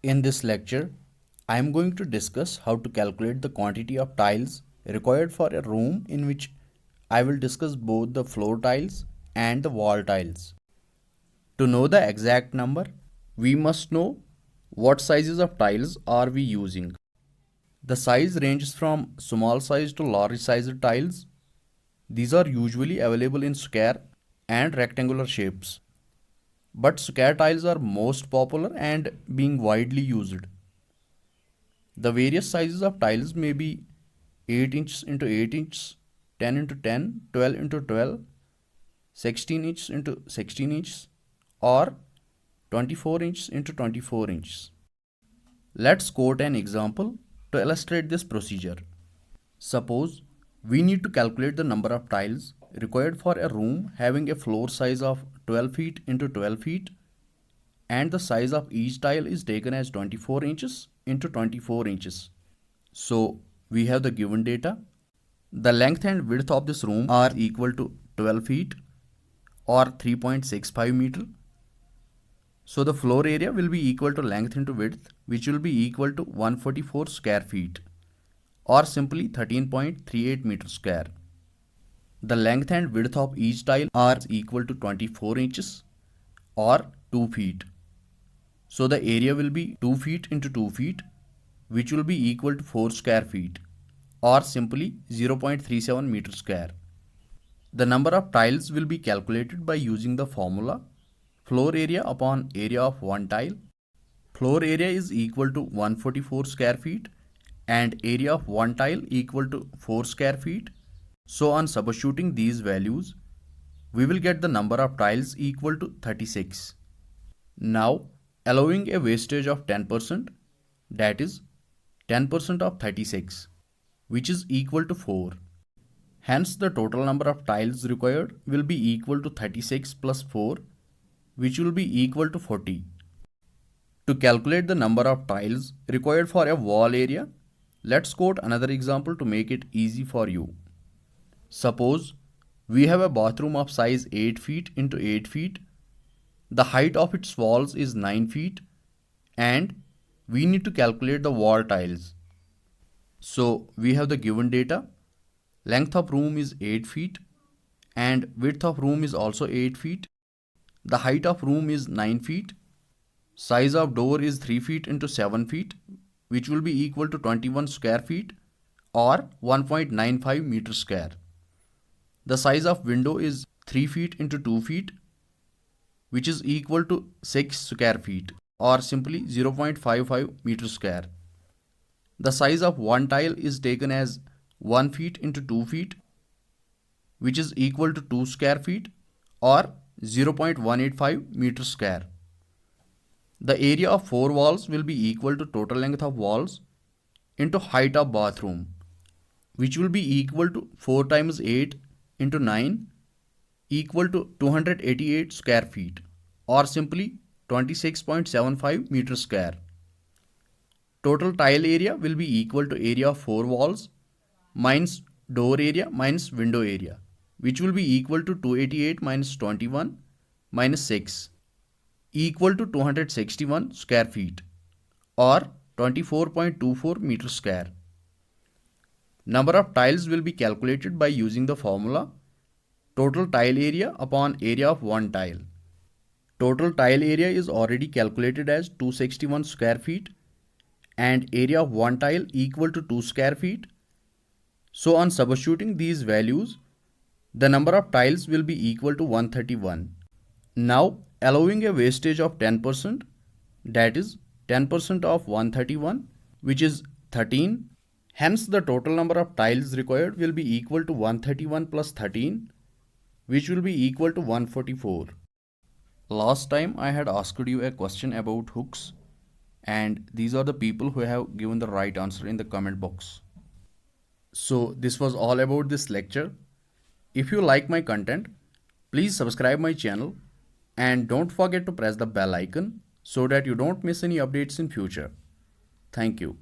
In this lecture, I am going to discuss how to calculate the quantity of tiles required for a room, in which I will discuss both the floor tiles and the wall tiles. To know the exact number, we must know what sizes of tiles are we using. The size ranges from small size to large sized tiles. These are usually available in square and rectangular shapes. But square tiles are most popular and being widely used. The various sizes of tiles may be 8 inches into 8 inches, 10 into 10, 12 into 12, 16 inches into 16 inches, or 24 inches into 24 inches. Let's quote an example to illustrate this procedure. Suppose we need to calculate the number of tiles required for a room having a floor size of 12 feet into 12 feet, and the size of each tile is taken as 24 inches into 24 inches. So we have the given data. The length and width of this room are equal to 12 feet or 3.65 meter. So the floor area will be equal to length into width, which will be equal to 144 square feet, or simply 13.38 meter square. The length and width of each tile are equal to 24 inches or 2 feet. So the area will be 2 feet into 2 feet, which will be equal to 4 square feet, or simply 0.37 meter square. The number of tiles will be calculated by using the formula floor area upon area of one tile. Floor area is equal to 144 square feet and area of one tile equal to 4 square feet. So on substituting these values, we will get the number of tiles equal to 36. Now, allowing a wastage of 10%, that is 10% of 36, which is equal to 4. Hence, the total number of tiles required will be equal to 36 plus 4, which will be equal to 40. To calculate the number of tiles required for a wall area, let's quote another example to make it easy for you. Suppose we have a bathroom of size 8 feet into 8 feet. The height of its walls is 9 feet and we need to calculate the wall tiles. So we have the given data. Length of room is 8 feet and width of room is also 8 feet. The height of room is 9 feet. Size of door is 3 feet into 7 feet, which will be equal to 21 square feet or 1.95 meter square. The size of window is 3 feet into 2 feet, which is equal to 6 square feet or simply 0.55 meter square. The size of one tile is taken as 1 feet into 2 feet, which is equal to 2 square feet or 0.185 meter square. The area of 4 walls will be equal to total length of walls into height of bathroom, which will be equal to 4 times 8 into 9 equal to 288 square feet or simply 26.75 meter square. Total tile area will be equal to area of 4 walls minus door area minus window area, which will be equal to 288 minus 21 minus 6 equal to 261 square feet or 24.24 meter square. Number of tiles will be calculated by using the formula total tile area upon area of one tile. Total tile area is already calculated as 261 square feet and area of one tile equal to 2 square feet. So on substituting these values, the number of tiles will be equal to 131. Now, allowing a wastage of 10%, that is 10% of 131, which is 13. Hence, the total number of tiles required will be equal to 131 plus 13, which will be equal to 144. Last time I had asked you a question about hooks, and these are the people who have given the right answer in the comment box. So this was all about this lecture. If you like my content, please subscribe my channel and don't forget to press the bell icon so that you don't miss any updates in future. Thank you.